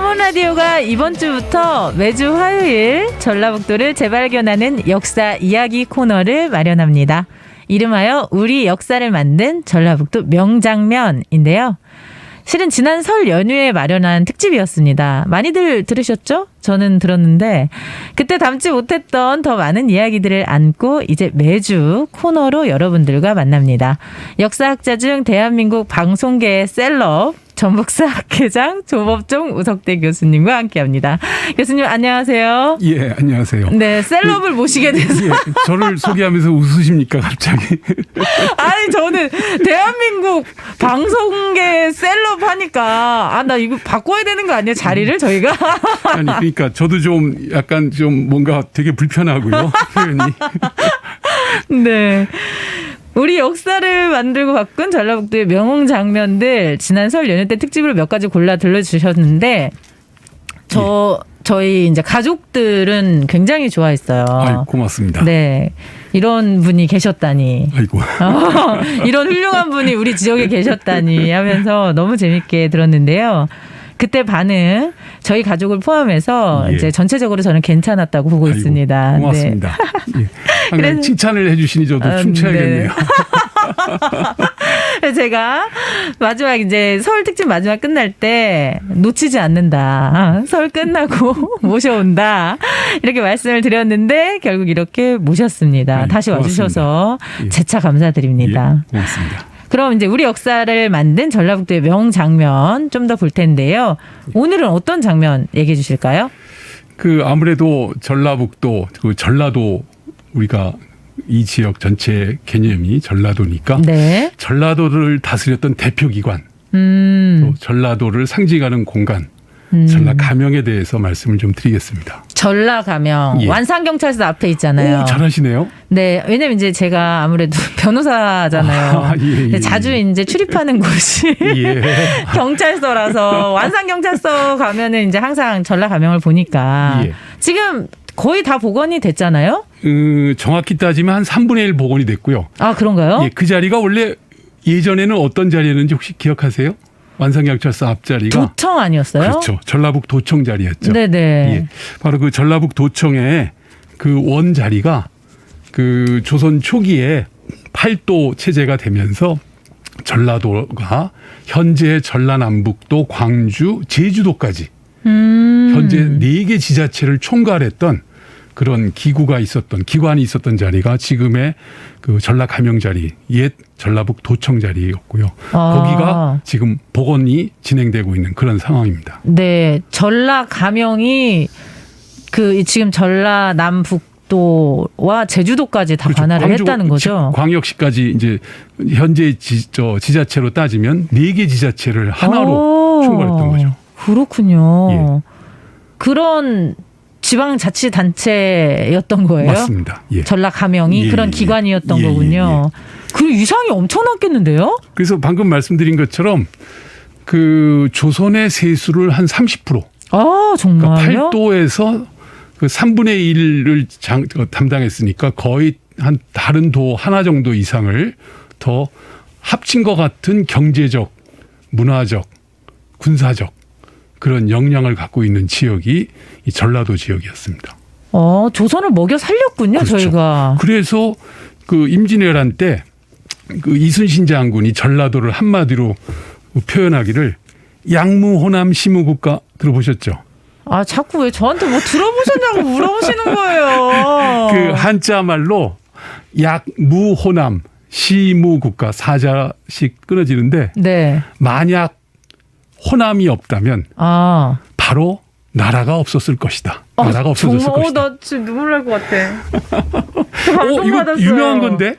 서문 라디오가 이번 주부터 매주 화요일 전라북도를 재발견하는 역사 이야기 코너를 마련합니다. 이름하여 우리 역사를 만든 전라북도 명장면인데요. 실은 지난 설 연휴에 마련한 특집이었습니다. 많이들 들으셨죠? 저는 들었는데 그때 담지 못했던 더 많은 이야기들을 안고 이제 매주 코너로 여러분들과 만납니다. 역사학자 중 대한민국 방송계의 셀럽 전북사 학회장 조법종 우석대 교수님과 함께합니다. 교수님 안녕하세요. 예, 안녕하세요. 네, 셀럽을 모시게 돼서 예, 저를 소개하면서 웃으십니까 갑자기? 아니 저는 대한민국 방송계 셀럽 하니까 나 이거 바꿔야 되는 거 아니에요? 자리를 저희가? 아니 그러니까 저도 좀 약간 좀 뭔가 되게 불편하고요 표현이. 네. 우리 역사를 만들고 바꾼 전라북도의 명웅 장면들 지난 설 연휴 때 특집으로 몇 가지 골라 들려주셨는데 저희 이제 가족들은 굉장히 좋아했어요. 아이, 고맙습니다. 네. 이런 분이 계셨다니. 아이고. 이런 훌륭한 분이 우리 지역에 계셨다니 하면서 너무 재밌게 들었는데요. 그때 반응 저희 가족을 포함해서 예. 이제 전체적으로 저는 괜찮았다고 보고 아이고, 있습니다. 고맙습니다. 네. 예. 항상 칭찬을 해주시니 저도 춤춰야겠네요. 네. 제가 마지막 이제 설 특집 마지막 끝날 때 놓치지 않는다. 설 끝나고 모셔온다. 이렇게 말씀을 드렸는데 결국 이렇게 모셨습니다. 아이, 다시 고맙습니다. 와주셔서 예. 재차 감사드립니다. 예, 고맙습니다. 그럼 이제 우리 역사를 만든 전라북도의 명장면 좀 더 볼 텐데요. 오늘은 어떤 장면 얘기해 주실까요? 그 아무래도 전라북도 그 전라도 우리가 이 지역 전체 개념이 전라도니까 네. 전라도를 다스렸던 대표기관 또 전라도를 상징하는 공간 전라가명에 대해서 말씀을 좀 드리겠습니다. 전라가명 예. 완산경찰서 앞에 있잖아요. 오, 잘하시네요. 네, 왜냐면 이제 제가 아무래도 변호사잖아요. 아, 예, 예, 자주 예. 이제 출입하는 곳이 예. 경찰서라서 완산경찰서 가면은 이제 항상 전라가명을 보니까 예. 지금 거의 다 복원이 됐잖아요. 정확히 따지면 한 3분의 1 복원이 됐고요. 아 그런가요? 예, 그 자리가 원래 예전에는 어떤 자리였는지 혹시 기억하세요? 완산경찰서 앞자리가 도청 아니었어요? 그렇죠. 전라북 도청 자리였죠. 네네. 예, 바로 그 전라북 도청의 그 원 자리가 그 조선 초기에 팔도 체제가 되면서 전라도가 현재 전라남북도, 광주, 제주도까지 현재 4개 지자체를 총괄했던 그런 기관이 있었던 자리가 지금의 그 전라가명 자리, 옛 전라북 도청 자리였고요. 거기가 지금 복원이 진행되고 있는 그런 상황입니다. 네, 전라가명이 그 지금 전라남북도와 제주도까지 다 그렇죠. 관할을 했다는 거죠. 광역시까지 이제 현재 지자체로 따지면 4개 지자체를 하나로 총괄했던 거죠. 그렇군요. 예. 그런 지방자치단체였던 거예요? 맞습니다. 예. 전라가명이 예, 그런 예. 기관이었던 예, 거군요. 그 위상이 엄청났겠는데요? 그래서 방금 말씀드린 것처럼 그 조선의 세수를 한 30%. 아 정말요? 그러니까 팔도에서 그 3분의 1을 담당했으니까 거의 한 다른 도 하나 정도 이상을 더 합친 것 같은 경제적, 문화적, 군사적 그런 역량을 갖고 있는 지역이 이 전라도 지역이었습니다. 조선을 먹여 살렸군요, 그렇죠. 저희가. 그래서 그 임진왜란 때 그 이순신 장군이 전라도를 한마디로 표현하기를 양무호남 시무국가 들어보셨죠? 아, 자꾸 왜 저한테 뭐 들어보셨냐고 물어보시는 거예요. 그 한자 말로 약무호남 시무국가 사자씩 끊어지는데 네. 만약 호남이 없다면 바로 나라가 없었을 것이다. 나라가 없어졌을 정말, 것이다. 나 지금 눈물 날 것 같아. 이거 받았어요. 유명한 건데?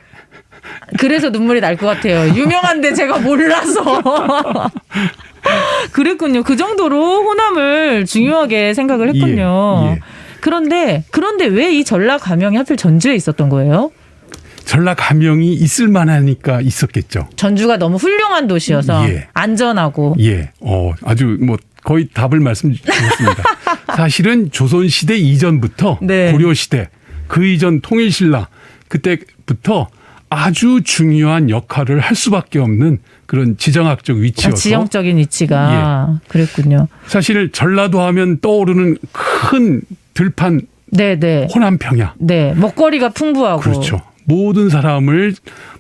그래서 눈물이 날 것 같아요. 유명한데 제가 몰라서. 그랬군요. 그 정도로 호남을 중요하게 생각을 했군요. 예. 그런데 왜 이 전라가명이 하필 전주에 있었던 거예요? 전라가명이 있을 만하니까 있었겠죠. 전주가 너무 훌륭한 도시여서 예. 안전하고. 예, 아주 뭐 거의 답을 말씀드렸습니다. 사실은 조선시대 이전부터 네. 고려시대 그 이전 통일신라 그때부터 아주 중요한 역할을 할 수밖에 없는 그런 지정학적 위치여서 지형적인 위치가 그랬군요. 사실 전라도 하면 떠오르는 큰 들판 네네. 호남 평야. 네. 먹거리가 풍부하고. 그렇죠. 모든 사람을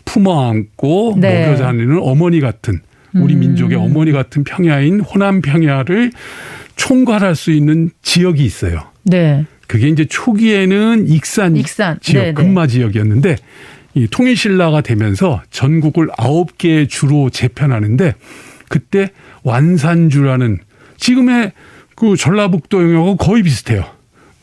품어 안고 네. 먹여 다니는 어머니 같은 우리 민족의 어머니 같은 평야인 호남 평야를 총괄할 수 있는 지역이 있어요. 네. 그게 이제 초기에는 익산 지역, 네네. 금마 지역이었는데 이 통일신라가 되면서 전국을 9개의 주로 재편하는데 그때 완산주라는 지금의 그 전라북도 영역하고 거의 비슷해요.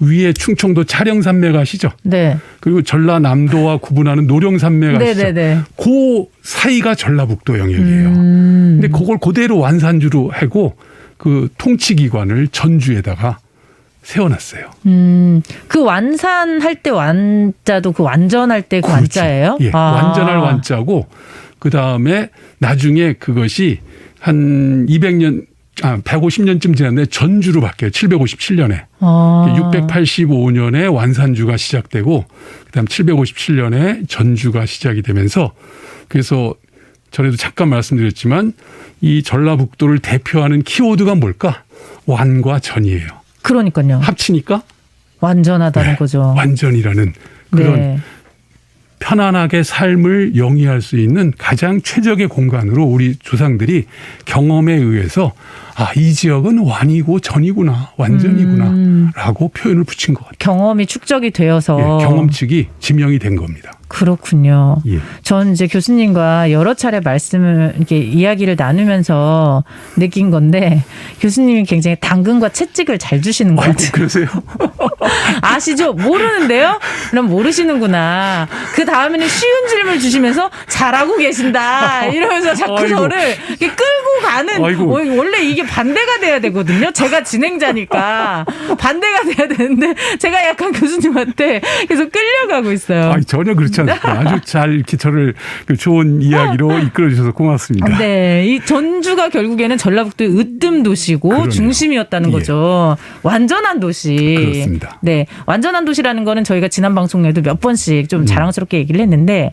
위에 충청도 차령산맥 아시죠? 네. 그리고 전라남도와 구분하는 노령산맥 아시죠? 네네네. 그 사이가 전라북도 영역이에요. 근데 그걸 그대로 완산주로 하고 그 통치기관을 전주에다가 세워놨어요. 그 완산할 때 완자도 그 완전할 때 그 그렇죠. 완자예요? 예, 완전할 완자고 그 다음에 나중에 그것이 한 150년쯤 지났는데 전주로 바뀌어요. 757년에. 685년에 완산주가 시작되고 그다음 757년에 전주가 시작이 되면서 그래서 전에도 잠깐 말씀드렸지만 이 전라북도를 대표하는 키워드가 뭘까? 완과 전이에요. 그러니까요. 합치니까 완전하다는 거죠. 완전이라는 그런 네. 편안하게 삶을 영위할 수 있는 가장 최적의 공간으로 우리 조상들이 경험에 의해서 이 지역은 완이고 전이구나, 완전이구나 라고 표현을 붙인 것 같아요. 경험이 축적이 되어서. 예, 경험칙이 지명이 된 겁니다. 그렇군요. 예. 전 이제 교수님과 여러 차례 이렇게 이야기를 나누면서 느낀 건데 교수님이 굉장히 당근과 채찍을 잘 주시는 것 같아요. 그러세요? 아시죠? 모르는데요? 그럼 모르시는구나. 그 다음에는 쉬운 질문을 주시면서 잘하고 계신다. 이러면서 자꾸 아이고. 저를 이렇게 끌고 가는. 아이고. 원래 이게 반대가 돼야 되거든요. 제가 진행자니까 반대가 돼야 되는데 제가 약간 교수님한테 계속 끌려가고 있어요. 전혀 그렇지 않습니다. 아주 잘 이렇게 저를 그 좋은 이야기로 이끌어 주셔서 고맙습니다. 네, 이 전주가 결국에는 전라북도의 으뜸 도시고 그러네요. 중심이었다는 예. 거죠. 완전한 도시. 그렇습니다. 네, 완전한 도시라는 거는 저희가 지난 방송에도 몇 번씩 좀 자랑스럽게 얘기를 했는데,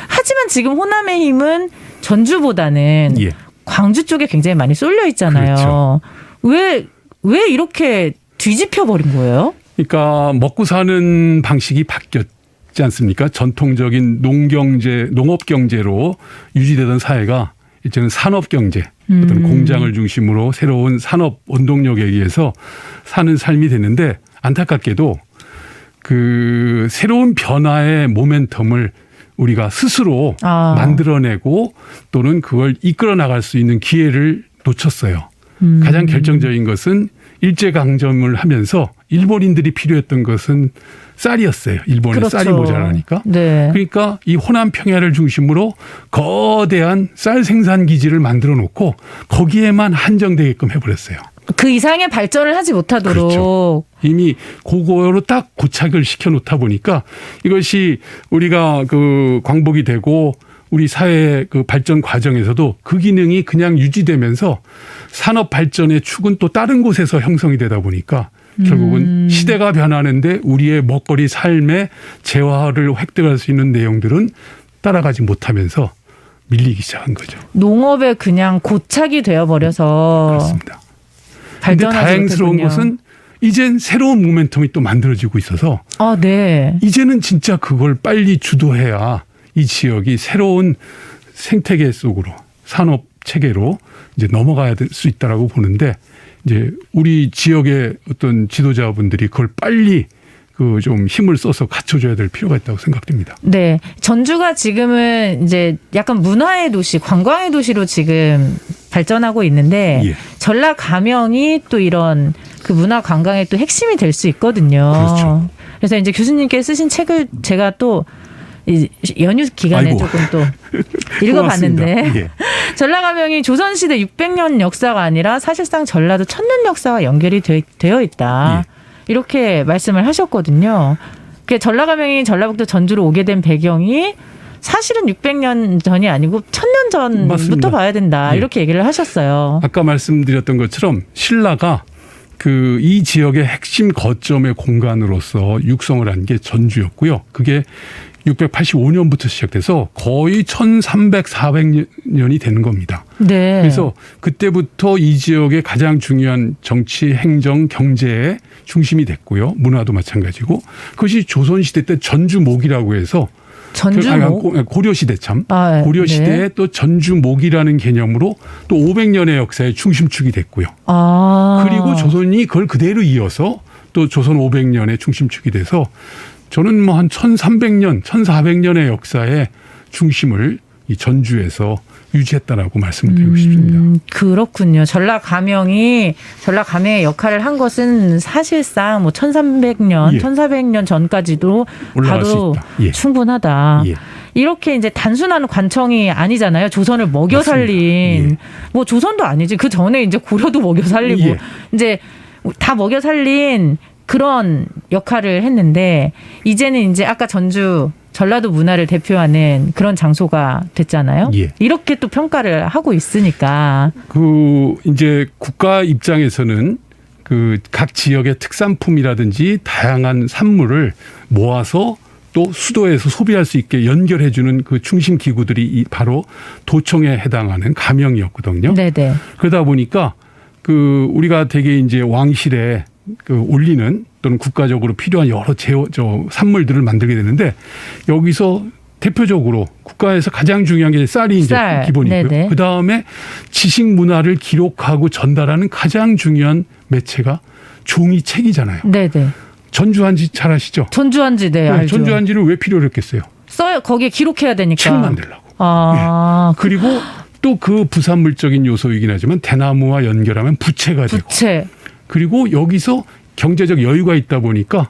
하지만 지금 호남의 힘은 전주보다는 예. 광주 쪽에 굉장히 많이 쏠려 있잖아요. 그렇죠. 왜 이렇게 뒤집혀 버린 거예요? 그러니까 먹고 사는 방식이 바뀌었지 않습니까? 전통적인 농업경제로 유지되던 사회가 이제는 산업경제, 어떤 공장을 중심으로 새로운 산업 원동력에 의해서 사는 삶이 됐는데 안타깝게도 그 새로운 변화의 모멘텀을 우리가 스스로 만들어내고 또는 그걸 이끌어 나갈 수 있는 기회를 놓쳤어요. 가장 결정적인 것은 일제강점을 하면서 일본인들이 필요했던 것은 쌀이었어요. 일본에 그렇죠. 쌀이 모자라니까. 네. 그러니까 이 호남 평야를 중심으로 거대한 쌀 생산 기지를 만들어 놓고 거기에만 한정되게끔 해버렸어요. 그 이상의 발전을 하지 못하도록. 그렇죠. 이미 그거로 딱 고착을 시켜 놓다 보니까 이것이 우리가 그 광복이 되고 우리 사회 그 발전 과정에서도 그 기능이 그냥 유지되면서 산업 발전의 축은 또 다른 곳에서 형성이 되다 보니까 결국은 시대가 변하는데 우리의 먹거리 삶의 재화를 획득할 수 있는 내용들은 따라가지 못하면서 밀리기 시작한 거죠. 농업에 그냥 고착이 되어버려서. 그렇습니다. 그런데 발전하지 다행스러운 못했군요. 것은 이젠 새로운 모멘텀이 또 만들어지고 있어서 네. 이제는 진짜 그걸 빨리 주도해야 이 지역이 새로운 생태계 속으로 산업 체계로 이제 넘어가야 될 수 있다라고 보는데 이제 우리 지역의 어떤 지도자분들이 그걸 빨리 그 좀 힘을 써서 갖춰줘야 될 필요가 있다고 생각됩니다. 네. 전주가 지금은 이제 약간 문화의 도시, 관광의 도시로 지금 발전하고 있는데 예. 전라 가명이 또 이런 그 문화 관광의 또 핵심이 될 수 있거든요. 그렇죠. 그래서 이제 교수님께 쓰신 책을 제가 또 이 연휴 기간에 아이고. 조금 또 읽어봤는데 고맙습니다. 예. 전라 가명이 조선시대 600년 역사가 아니라 사실상 전라도 1000년 역사와 연결이 되어 있다. 예. 이렇게 말씀을 하셨거든요. 전라 가명이 전라북도 전주로 오게 된 배경이 사실은 600년 전이 아니고 1000년 전부터 맞습니다. 봐야 된다. 예. 이렇게 얘기를 하셨어요. 아까 말씀드렸던 것처럼 신라가 그 이 지역의 핵심 거점의 공간으로서 육성을 한 게 전주였고요. 그게 685년부터 시작돼서 거의 1300, 400년이 되는 겁니다. 네. 그래서 그때부터 이 지역의 가장 중요한 정치, 행정, 경제의 중심이 됐고요. 문화도 마찬가지고 그것이 조선시대 때 전주목이라고 해서 전주목? 고려시대 참. 아, 고려시대에 네. 또 전주목이라는 개념으로 또 500년의 역사의 중심축이 됐고요. 아. 그리고 조선이 그걸 그대로 이어서 또 조선 500년의 중심축이 돼서 저는 뭐 한 1300년, 1400년의 역사의 중심을 이 전주에서 유지했다라고 말씀을 드리고 싶습니다. 그렇군요. 전라감영의 역할을 한 것은 사실상 뭐 1300년, 예. 1400년 전까지도 올라갈 수 봐도 있다. 예. 충분하다. 예. 이렇게 이제 단순한 관청이 아니잖아요. 조선을 먹여 맞습니다. 살린. 예. 뭐 조선도 아니지. 그 전에 이제 고려도 먹여 살리고 예. 이제 다 먹여 살린 그런 역할을 했는데 이제는 이제 아까 전라도 문화를 대표하는 그런 장소가 됐잖아요. 예. 이렇게 또 평가를 하고 있으니까. 그 이제 국가 입장에서는 그 각 지역의 특산품이라든지 다양한 산물을 모아서 또 수도에서 소비할 수 있게 연결해주는 그 중심 기구들이 바로 도청에 해당하는 가명이었거든요. 네네. 그러다 보니까 그 우리가 되게 이제 왕실에 그 올리는 또는 국가적으로 필요한 여러 산물들을 만들게 되는데 여기서 대표적으로 국가에서 가장 중요한 게 쌀이 이제 쌀. 기본이고요. 네네. 그 다음에 지식 문화를 기록하고 전달하는 가장 중요한 매체가 종이 책이잖아요. 네네. 전주한지 잘 아시죠? 전주한지 네, 알죠. 전주한지를 왜 필요로 했겠어요? 써요. 거기에 기록해야 되니까. 책 만들라고. 아. 그리고 또 그 부산물적인 요소이긴 하지만 대나무와 연결하면 부채가 되고. 부채. 그리고 여기서 경제적 여유가 있다 보니까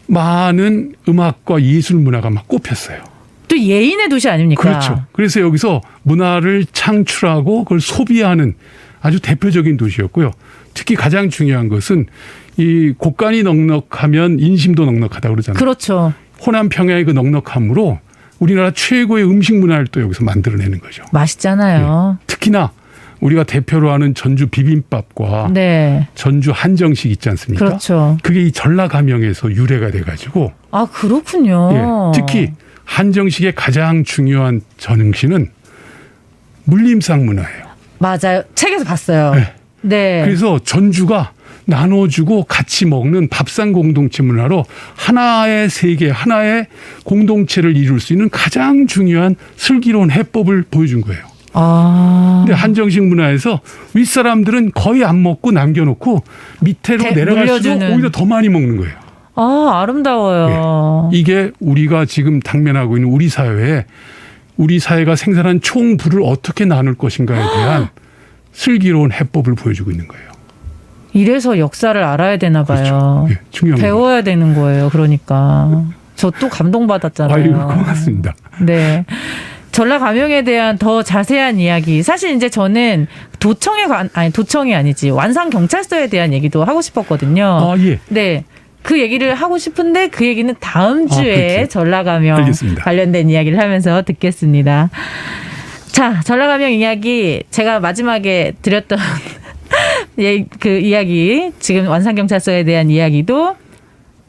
많은 음악과 예술 문화가 막 꼽혔어요. 또 예인의 도시 아닙니까? 그렇죠. 그래서 여기서 문화를 창출하고 그걸 소비하는 아주 대표적인 도시였고요. 특히 가장 중요한 것은 이 곳간이 넉넉하면 인심도 넉넉하다고 그러잖아요. 그렇죠. 호남 평야의 그 넉넉함으로 우리나라 최고의 음식 문화를 또 여기서 만들어내는 거죠. 맛있잖아요. 특히나 우리가 대표로 하는 전주 비빔밥과 네. 전주 한정식 있지 않습니까? 그렇죠. 그게 이 전라감영에서 유래가 돼가지고 아, 그렇군요. 예, 특히 한정식의 가장 중요한 전응시는 물림상 문화예요. 맞아요. 책에서 봤어요. 네. 네. 그래서 전주가 나눠주고 같이 먹는 밥상 공동체 문화로 하나의 세계, 하나의 공동체를 이룰 수 있는 가장 중요한 슬기로운 해법을 보여준 거예요. 아. 근데 한정식 문화에서 윗사람들은 거의 안 먹고 남겨놓고 밑으로 내려갈수록 물려주는. 오히려 더 많이 먹는 거예요. 아, 아름다워요. 이게 우리가 지금 당면하고 있는 우리 사회에 우리 사회가 생산한 총부를 어떻게 나눌 것인가에 대한 슬기로운 해법을 보여주고 있는 거예요. 이래서 역사를 알아야 되나 봐요. 그렇죠. 예, 중요한 배워야 되는 거예요. 그러니까. 저 또 감동받았잖아요. 아이고, 고맙습니다. 네. 전라감영에 대한 더 자세한 이야기. 사실 이제 저는 도청이 아니지. 완산경찰서에 대한 얘기도 하고 싶었거든요. 아, 예. 네. 그 얘기를 하고 싶은데 그 얘기는 다음 주에 그렇죠. 전라감영 알겠습니다. 관련된 이야기를 하면서 듣겠습니다. 자, 전라감영 이야기 제가 마지막에 드렸던 그 이야기, 지금 완산경찰서에 대한 이야기도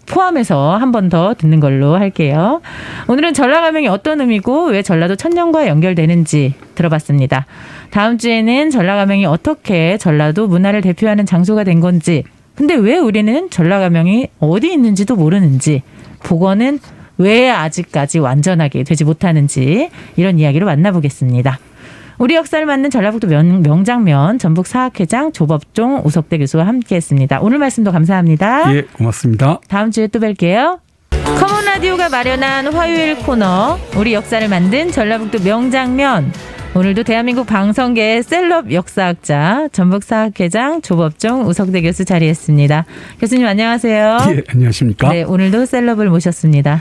포함해서 한 번 더 듣는 걸로 할게요. 오늘은 전라감영이 어떤 의미고 왜 전라도 천년과 연결되는지 들어봤습니다. 다음 주에는 전라감영이 어떻게 전라도 문화를 대표하는 장소가 된 건지, 근데 왜 우리는 전라감영이 어디 있는지도 모르는지, 복원은 왜 아직까지 완전하게 되지 못하는지, 이런 이야기로 만나보겠습니다. 우리 역사를 맡는 전라북도 명장면 전북사학회장 조법종 우석대 교수와 함께했습니다. 오늘 말씀도 감사합니다. 예, 고맙습니다. 다음 주에 또 뵐게요. 커먼 라디오가 마련한 화요일 코너, 우리 역사를 만든 전라북도 명장면. 오늘도 대한민국 방송계의 셀럽 역사학자 전북사학회장 조법종 우석대 교수 자리했습니다. 교수님 안녕하세요. 예, 안녕하십니까? 네, 오늘도 셀럽을 모셨습니다.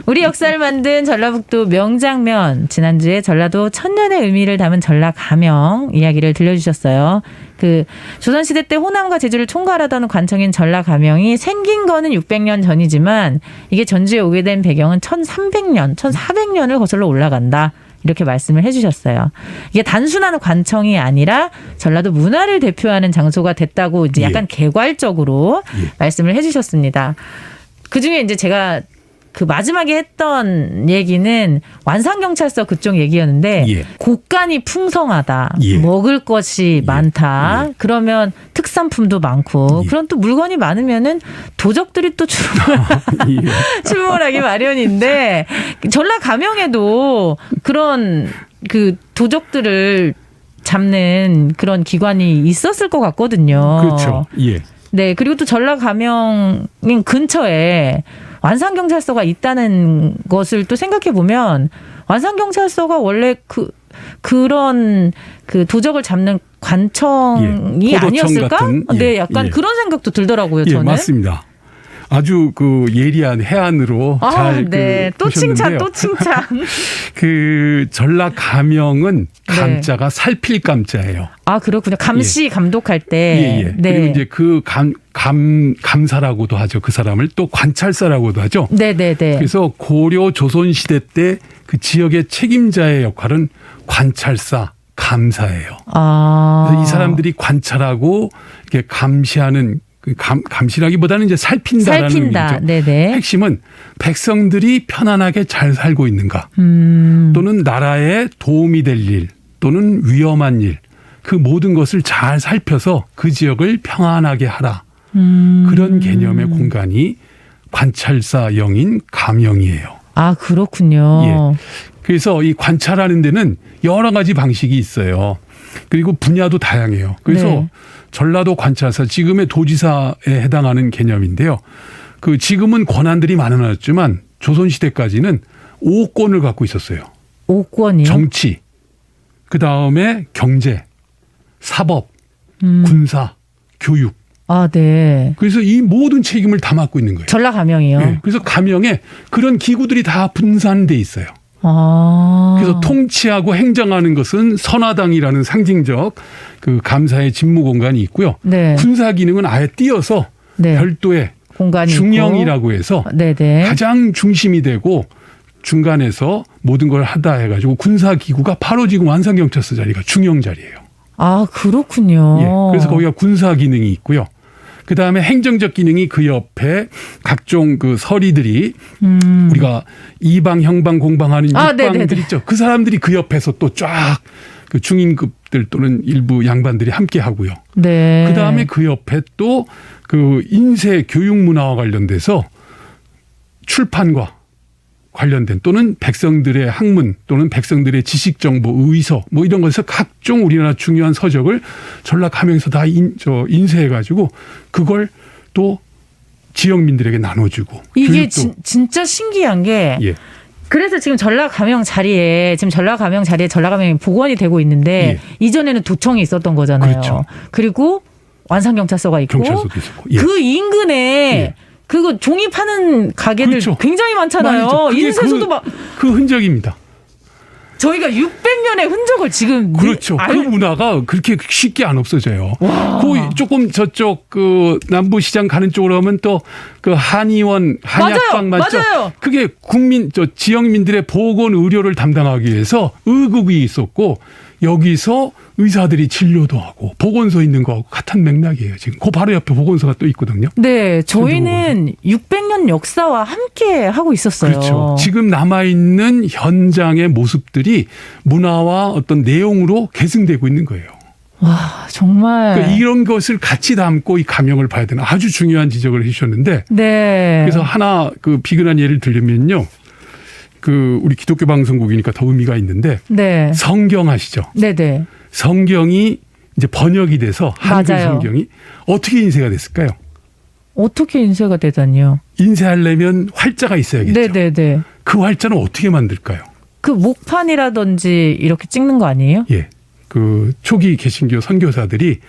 우리 역사를 만든 전라북도 명장면, 지난주에 전라도 천년의 의미를 담은 전라감영 이야기를 들려주셨어요. 그 조선시대 때 호남과 제주를 총괄하던 관청인 전라감영이 생긴 거는 600년 전이지만 이게 전주에 오게 된 배경은 1300년, 1400년을 거슬러 올라간다. 이렇게 말씀을 해주셨어요. 이게 단순한 관청이 아니라 전라도 문화를 대표하는 장소가 됐다고 이제 약간 개괄적으로 말씀을 해주셨습니다. 그 중에 이제 제가 그 마지막에 했던 얘기는 완산경찰서 그쪽 얘기였는데 예. 곳간이 풍성하다. 예. 먹을 것이 많다. 예. 그러면 특산품도 많고 예. 그런 또 물건이 많으면은 도적들이 또 출몰하기 마련인데 전라 감영에도 그런 그 도적들을 잡는 그런 기관이 있었을 것 같거든요. 그렇죠. 예. 네, 그리고 또 전라 감영 근처에 완산경찰서가 있다는 것을 또 생각해 보면 완산경찰서가 원래 그런 그 도적을 잡는 관청이 예, 아니었을까? 같은, 예, 네, 약간 예. 그런 생각도 들더라고요. 저는. 예, 맞습니다. 아주 그 예리한 해안으로 잘 네. 또 칭찬, 보셨는데요. 또 칭찬. 그 전라 감영은 감자가 살필 감자예요. 아, 그렇군요. 감시 감독할 때. 예, 예. 네. 그리고 이제 그 감사라고도 하죠. 그 사람을 또 관찰사라고도 하죠. 네네네. 그래서 고려 조선 시대 때 그 지역의 책임자의 역할은 관찰사, 감사예요. 아. 그래서 이 사람들이 관찰하고 이렇게 감시하는 감시라기보다는 이제 살핀다라는 살핀다. 의미죠. 네네. 핵심은 백성들이 편안하게 잘 살고 있는가, 또는 나라에 도움이 될 일, 또는 위험한 일, 그 모든 것을 잘 살펴서 그 지역을 평안하게 하라. 그런 개념의 공간이 관찰사영인 감영이에요. 아, 그렇군요. 예. 그래서 이 관찰하는 데는 여러 가지 방식이 있어요. 그리고 분야도 다양해요. 그래서 네. 전라도 관찰사, 지금의 도지사에 해당하는 개념인데요. 그 지금은 권한들이 많아졌지만 조선시대까지는 5권을 갖고 있었어요. 5권이요? 정치, 그 다음에 경제, 사법, 군사, 교육. 아, 네. 그래서 이 모든 책임을 다 맡고 있는 거예요. 전라 감영이요. 네. 그래서 감영에 그런 기구들이 다 분산돼 있어요. 아. 그래서 통치하고 행정하는 것은 선화당이라는 상징적 그 감사의 직무 공간이 있고요. 네. 군사 기능은 아예 띄어서 네. 별도의 공간이 중영이라고 해서 있고. 네네. 가장 중심이 되고 중간에서 모든 걸 하다 해가지고 군사 기구가 바로 지금 완산경찰서 자리가 중영 자리예요. 아, 그렇군요. 예. 그래서 거기가 군사 기능이 있고요. 그 다음에 행정적 기능이 그 옆에 각종 그 서리들이 우리가 이방, 형방, 공방하는 육방들 있죠. 그 사람들이 그 옆에서 또 쫙 그 중인급들 또는 일부 양반들이 함께 하고요. 네. 그 다음에 그 옆에 또 그 인쇄 교육 문화와 관련돼서 출판과 관련된 또는 백성들의 학문 또는 백성들의 지식 정보, 의서 뭐 이런 것에서 각종 우리나라 중요한 서적을 전라 감영에서 다 인쇄해 가지고 그걸 또 지역민들에게 나눠주고 이게 교육도. 진짜 신기한 게 예. 그래서 지금 전라 감영 자리에 전라 감영이 복원이 되고 있는데 예. 이전에는 도청이 있었던 거잖아요. 그렇죠. 그리고 완산경찰서가 있고 경찰서도 있었고. 예. 그 인근에 예. 그거 종이 파는 가게들 그렇죠. 굉장히 많잖아요. 많죠. 그게 인쇄소도 막 그 흔적입니다. 저희가 600년의 흔적을 지금 그렇죠. 그 문화가 그렇게 쉽게 안 없어져요. 그 조금 저쪽 그 남부시장 가는 쪽으로 가면 또 그 한의원, 한약방 맞죠? 맞아요. 그게 지역민들의 보건 의료를 담당하기 위해서 의국이 있었고 여기서 의사들이 진료도 하고 보건소 있는 거하고 같은 맥락이에요. 지금 그 바로 옆에 보건소가 또 있거든요. 네, 저희는 600년 역사와 함께 하고 있었어요. 그렇죠. 지금 남아있는 현장의 모습들이 문화와 어떤 내용으로 계승되고 있는 거예요. 와, 정말. 그러니까 이런 것을 같이 담고 이 감영을 봐야 되는 아주 중요한 지적을 해주셨는데. 네. 그래서 하나 그 비근한 예를 들려면요. 그 우리 기독교 방송국이니까 더 의미가 있는데. 네. 성경 아시죠? 네네. 성경이 이제 번역이 돼서 한글 맞아요. 성경이 어떻게 인쇄가 됐을까요? 어떻게 인쇄가 되다니요? 인쇄하려면 활자가 있어야겠죠. 네네네. 그 활자는 어떻게 만들까요? 그 목판이라든지 이렇게 찍는 거 아니에요? 예. 그 초기 개신교 선교사들이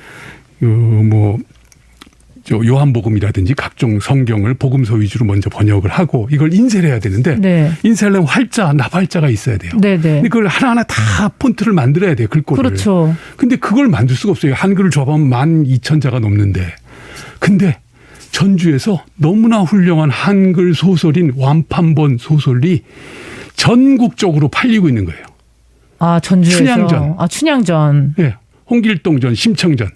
요한복음이라든지 각종 성경을 복음서 위주로 먼저 번역을 하고 이걸 인쇄를 해야 되는데 네. 인쇄하려면 활자, 납활자가 있어야 돼요. 네네. 근데 그걸 하나하나 다 폰트를 만들어야 돼요. 글꼴을. 그렇죠. 근데 그걸 만들 수가 없어요. 한글을 줘보면 12,000자가 넘는데. 근데 전주에서 너무나 훌륭한 한글 소설인 완판본 소설이 전국적으로 팔리고 있는 거예요. 아, 전주에서. 춘향전. 아, 춘향전. 예. 홍길동전, 심청전.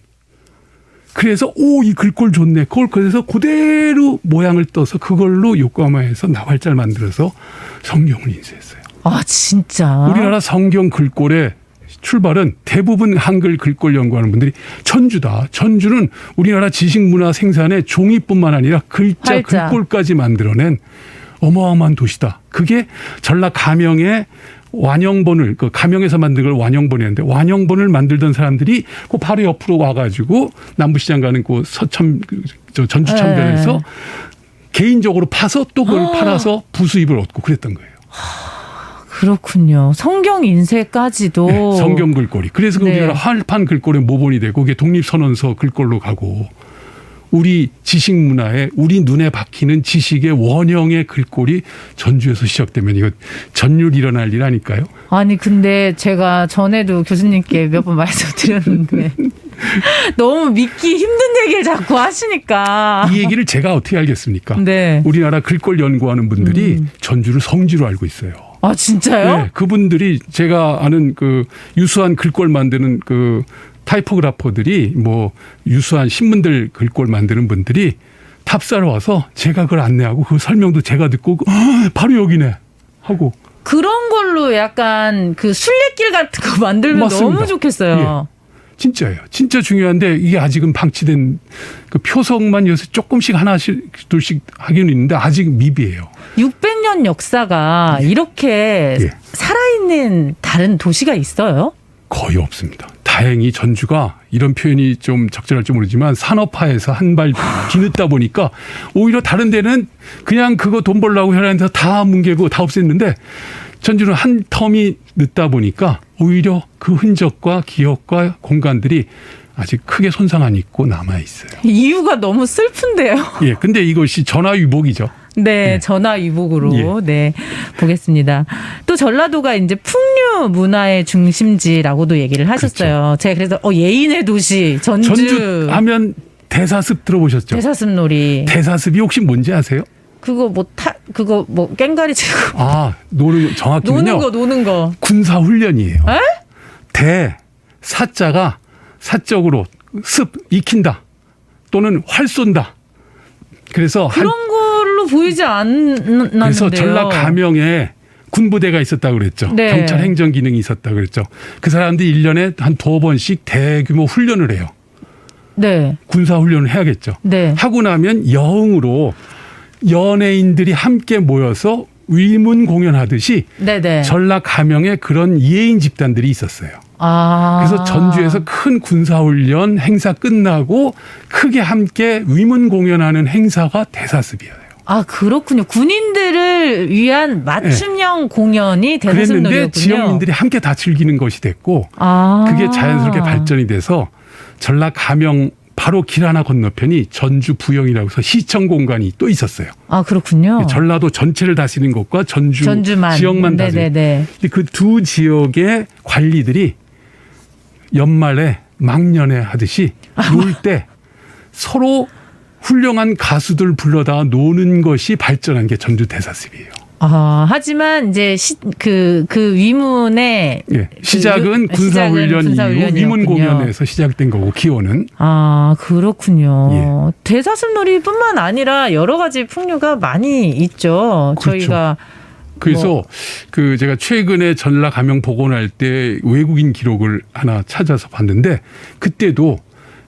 그래서 이 글꼴 좋네. 그래서 그대로 모양을 떠서 그걸로 요코하마에서 나활자를 만들어서 성경을 인쇄했어요. 아, 진짜. 우리나라 성경 글꼴의 출발은 대부분 한글 글꼴 연구하는 분들이 전주다. 전주는 우리나라 지식문화 생산의 종이뿐만 아니라 글자, 활자. 글꼴까지 만들어낸 어마어마한 도시다. 그게 전라 감영의 완영본을 그 감영에서 만든 걸 완영본이었는데 완영본을 만들던 사람들이 그 바로 옆으로 와가지고 남부시장 가는 그 전주천변에서 개인적으로 파서 또 그걸 팔아서 부수입을 얻고 그랬던 거예요. 그렇군요. 성경 인쇄까지도. 네, 성경 글꼴이. 그래서 네. 우리나라 한판 글꼴의 모본이 되고 그게 독립선언서 글꼴로 가고 우리 지식 문화에 우리 눈에 박히는 지식의 원형의 글꼴이 전주에서 시작되면 이거 전율 일어날 일 아닐까요? 아니 근데 제가 전에도 교수님께 몇 번 말씀드렸는데 너무 믿기 힘든 얘기를 자꾸 하시니까. 이 얘기를 제가 어떻게 알겠습니까? 네. 우리나라 글꼴 연구하는 분들이 전주를 성지로 알고 있어요. 아 진짜요? 네, 그분들이 제가 아는 그 유수한 글꼴 만드는 그 타이포그래퍼들이 뭐 유수한 신문들 글꼴 만드는 분들이 탑사로 와서 제가 그걸 안내하고 그 설명도 제가 듣고 바로 여기네 하고 그런 걸로 약간 그 순례길 같은 거 만들면 맞습니다. 너무 좋겠어요. 진짜예요. 진짜 중요한데 이게 아직은 방치된 그 표석만 요새 조금씩 하나씩 둘씩 하기는 있는데 아직 미비해요. 600년 역사가 이렇게 예. 살아있는 다른 도시가 있어요? 거의 없습니다. 다행히 전주가 이런 표현이 좀 적절할지 모르지만 산업화해서 한 발 뒤늦다 보니까 오히려 다른 데는 그냥 그거 돈 벌려고 혈안에서 다 뭉개고 다 없앴는데 전주는 한 텀이 늦다 보니까 오히려 그 흔적과 기억과 공간들이 아직 크게 손상 안 입고 남아 있어요. 이유가 너무 슬픈데요. 예, 근데 이것이 전화위복이죠. 네, 예. 전화위복으로 네 보겠습니다. 또 전라도가 이제 풍류 문화의 중심지라고도 얘기를 하셨어요. 제가 그래서 예인의 도시 전주 하면 대사습 들어보셨죠? 대사슴놀이 대사습이 혹시 뭔지 아세요? 그거 뭐 깽가리 치고 노는 정확히는요. 노는 거. 군사 훈련이에요. 에? 사자가 사적으로 습 익힌다 또는 활 쏜다. 그래서 그런 걸로 보이지 않는데요. 그래서 전라 감영에 군부대가 있었다고 그랬죠. 네. 경찰 행정 기능이 있었다고 그랬죠. 그 사람들이 1년에 한 2번씩 대규모 훈련을 해요. 네. 군사 훈련을 해야겠죠. 네. 하고 나면 여흥으로 연예인들이 함께 모여서 위문 공연하듯이 네네. 전라 감영에 그런 예인 집단들이 있었어요. 아. 그래서 전주에서 큰 군사훈련 행사 끝나고 크게 함께 위문 공연하는 행사가 대사습이에요. 아 그렇군요. 군인들을 위한 맞춤형 공연이 대사슴놀이였군요. 그랬는데 지역민들이 함께 다 즐기는 것이 됐고 아. 그게 자연스럽게 발전이 돼서 전라 감영 바로 길 하나 건너편이 전주 부영이라고 해서 시청 공간이 또 있었어요. 아 그렇군요. 전라도 전체를 다스리는 것과 전주만 지역만 다스리는. 네네네. 그 두 지역의 관리들이 연말에 막년회 하듯이 놀 때 서로 훌륭한 가수들 불러다 노는 것이 발전한 게 전주 대사습이에요. 하지만 이제 그 위문의 시작은 군사훈련 이후 위문 공연에서 시작된 거고 기원은. 아 그렇군요. 대사슴놀이뿐만 아니라 여러 가지 풍류가 많이 있죠. 그렇죠. 저희가 그래서 그 제가 최근에 전라 감영 복원할 때 외국인 기록을 하나 찾아서 봤는데 그때도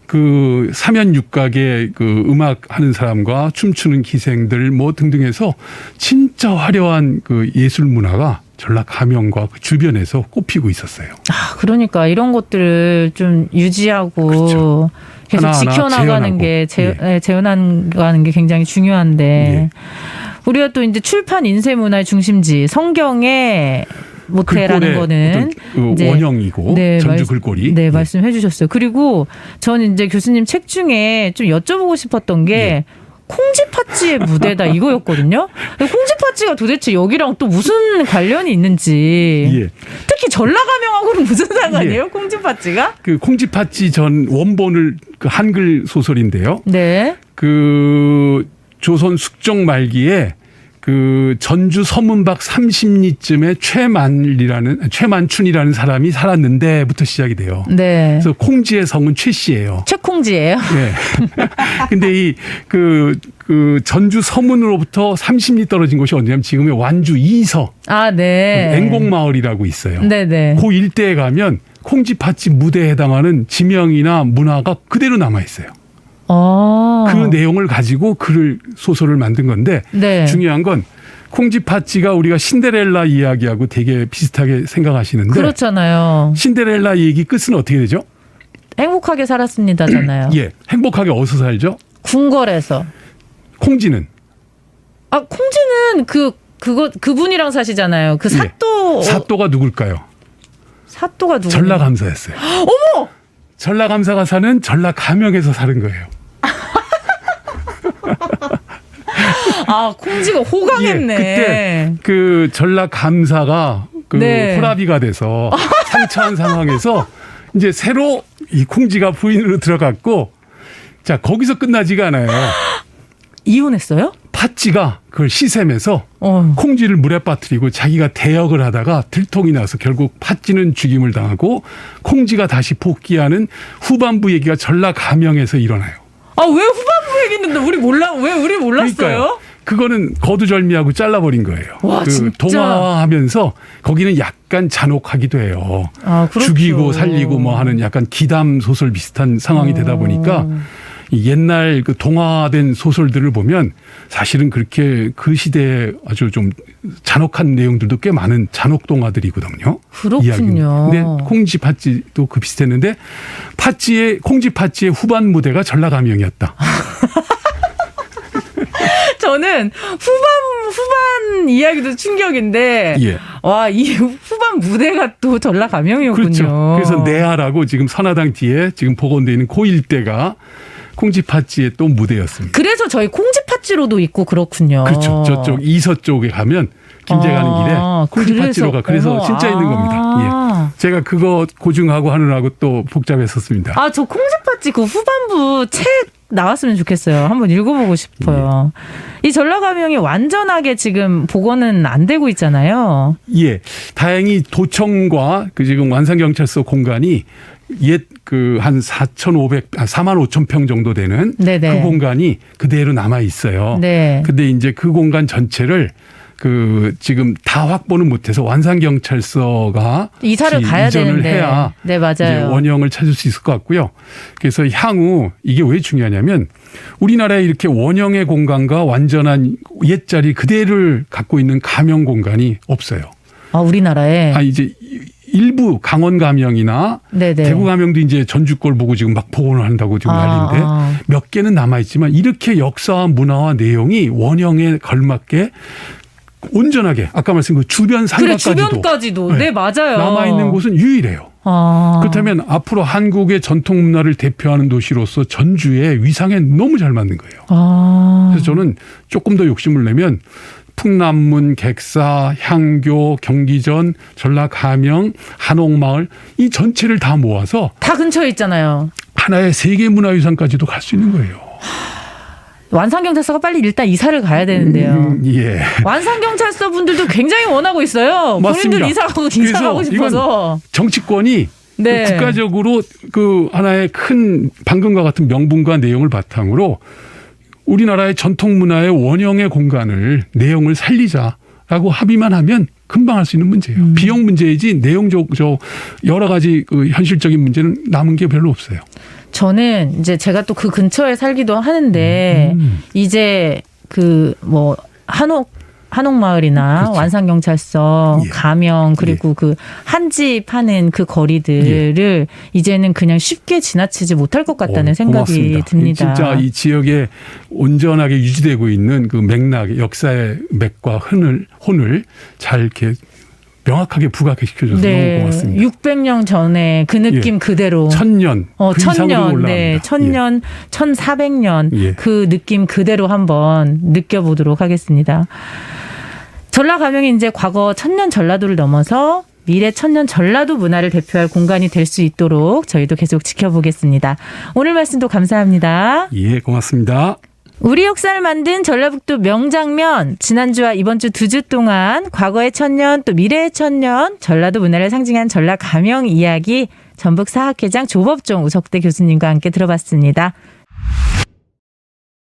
그 사면육각의 그 음악 하는 사람과 춤추는 기생들 뭐 등등해서 진짜 화려한 그 예술 문화가 전라 감영과 그 주변에서 꽃피고 있었어요. 그러니까 이런 것들을 좀 유지하고 그렇죠. 계속 하나하나 지켜나가는 게 재현나가는 게 굉장히 중요한데 우리가 또 이제 출판 인쇄 문화의 중심지 성경의 모태라는 거는 그 원형이고 전주 글꼴이 말씀해 주셨어요. 그리고 저는 이제 교수님 책 중에 좀 여쭤보고 싶었던 게 콩쥐팥쥐의 무대다 이거였거든요. 콩쥐팥쥐가 도대체 여기랑 또 무슨 관련이 있는지 특히 전라감영하고는 무슨 상관이에요? 콩쥐팥쥐가? 그 콩쥐팥쥐 전 원본을 그 한글 소설인데요. 네. 그 조선 숙종 말기에 그 전주 서문박 30리쯤에 최만춘이라는 사람이 살았는데부터 시작이 돼요. 네. 그래서 콩지의 성은 최 씨예요. 최콩지예요. 네. 근데 그 전주 서문으로부터 30리 떨어진 곳이 어디냐면 지금의 완주 이서. 아, 네. 앵곡마을이라고 있어요. 네네. 그 일대에 가면 콩지 팥쥐 무대에 해당하는 지명이나 문화가 그대로 남아 있어요. 그 내용을 가지고 소설을 만든 건데 네. 중요한 건 콩지 팥쥐가 우리가 신데렐라 이야기하고 되게 비슷하게 생각하시는데 그렇잖아요. 신데렐라 얘기 끝은 어떻게 되죠? 행복하게 살았습니다잖아요. 예, 행복하게 어디서 살죠? 궁궐에서. 콩지는 콩지는 그분이랑 사시잖아요. 그 사또. 예, 사또가 누굴까요? 사또가 누구? 전라감사였어요. 어머! 전라감사가 사는 전라감역에서 사는 거예요. 콩지가 호강했네. 예, 그때 그 전라감사가 네. 호라비가 돼서 상처한 상황에서 이제 새로 이 콩지가 부인으로 들어갔고, 자, 거기서 끝나지가 않아요. 이혼했어요? 팥쥐가 그걸 시샘해서 콩쥐를 물에 빠뜨리고 자기가 대역을 하다가 들통이 나서 결국 팥쥐는 죽임을 당하고 콩쥐가 다시 복귀하는 후반부 얘기가 전라감영에서 일어나요. 왜 후반부 얘기했는데 우리 몰랐어요? 그러니까요. 그거는 거두절미하고 잘라버린 거예요. 와, 진짜? 동화하면서 거기는 약간 잔혹하기도 해요. 그렇죠. 죽이고 살리고 뭐 하는 약간 기담 소설 비슷한 상황이 되다 보니까 이 옛날 그 동화된 소설들을 보면 사실은 그렇게 그 시대에 아주 좀 잔혹한 내용들도 꽤 많은 잔혹 동화들이거든요. 그렇군요. 근데 콩지 팥쥐도 그 비슷했는데 콩지 팥쥐의 후반 무대가 전라감영이었다. 저는 후반 이야기도 충격인데 예. 이 후반 무대가 또 전라감영이었군요. 그렇죠. 그래서 내하라고 지금 선화당 뒤에 지금 복원되어 있는 그 일대가 콩쥐팥쥐의 또 무대였습니다. 그래서 저희 콩쥐팥쥐로도 있고 그렇군요. 그렇죠. 저쪽 이서 쪽에 가면 김제 가는 길에 콩쥐팥쥐로 가. 그래서 진짜 있는 겁니다. 예. 제가 그거 고증하고 하느라고 또 복잡했었습니다. 저 콩쥐팥쥐 그 후반부 책 나왔으면 좋겠어요. 한번 읽어보고 싶어요. 이 전라감영이 완전하게 지금 복원은 안 되고 있잖아요. 예. 다행히 도청과 그 지금 완산경찰서 공간이 한 4만 5천 평 정도 되는 네네. 그 공간이 그대로 남아 있어요. 네. 근데 이제 그 공간 전체를 지금 다 확보는 못해서 완산경찰서가 이사를 가야 이전을 되는데. 해야 네, 맞아요. 이제 원형을 찾을 수 있을 것 같고요. 그래서 향후 이게 왜 중요하냐면 우리나라에 이렇게 원형의 공간과 완전한 옛자리 그대를 갖고 있는 감영 공간이 없어요. 우리나라에. 이제 일부 강원 감영이나 네네. 대구 감영도 이제 전주 걸 보고 지금 막 복원을 한다고 지금 난리인데 몇 개는 남아 있지만 이렇게 역사와 문화와 내용이 원형에 걸맞게 온전하게 아까 말씀드린 그 주변 주변까지도. 네, 맞아요. 남아 있는 곳은 유일해요. 그렇다면 앞으로 한국의 전통 문화를 대표하는 도시로서 전주의 위상에 너무 잘 맞는 거예요. 그래서 저는 조금 더 욕심을 내면 풍남문, 객사, 향교, 경기전, 전라감영, 한옥마을 이 전체를 다 모아서 다 근처에 있잖아요. 하나의 세계문화유산까지도 갈 수 있는 거예요. 완산경찰서가 빨리 일단 이사를 가야 되는데요. 예. 완산경찰서 분들도 굉장히 원하고 있어요. 맞습니다. 본인들 이사 가고 싶어서. 정치권이 네. 국가적으로 그 하나의 큰 방금과 같은 명분과 내용을 바탕으로 우리나라의 전통 문화의 원형의 공간을 내용을 살리자라고 합의만 하면 금방 할 수 있는 문제예요. 비용 문제이지 내용적 여러 가지 그 현실적인 문제는 남은 게 별로 없어요. 저는 이제 제가 또 그 근처에 살기도 하는데 이제 한옥마을이나 그렇죠. 완산경찰서, 예. 감영 그리고 그 한지 파는 그 거리들을 이제는 그냥 쉽게 지나치지 못할 것 같다는 생각이 고맙습니다. 듭니다. 진짜 이 지역에 온전하게 유지되고 있는 그 맥락, 역사의 맥과 혼을 잘 이렇게 명확하게 부각시켜줘서 너무 고맙습니다. 600년 전에 그 느낌 그대로. 1000년, 그 이상으로 올라갑니다. 네, 1000년, 1400년 예. 그 느낌 그대로 한번 느껴보도록 하겠습니다. 전라감영이 이제 과거 1000년 전라도를 넘어서 미래 1000년 전라도 문화를 대표할 공간이 될 수 있도록 저희도 계속 지켜보겠습니다. 오늘 말씀도 감사합니다. 예, 고맙습니다. 우리 역사를 만든 전라북도 명장면, 지난주와 이번 주 2주 동안 과거의 천년 또 미래의 천년, 전라도 문화를 상징한 전라 가명 이야기 전북 사학회장 조법종 우석대 교수님과 함께 들어봤습니다.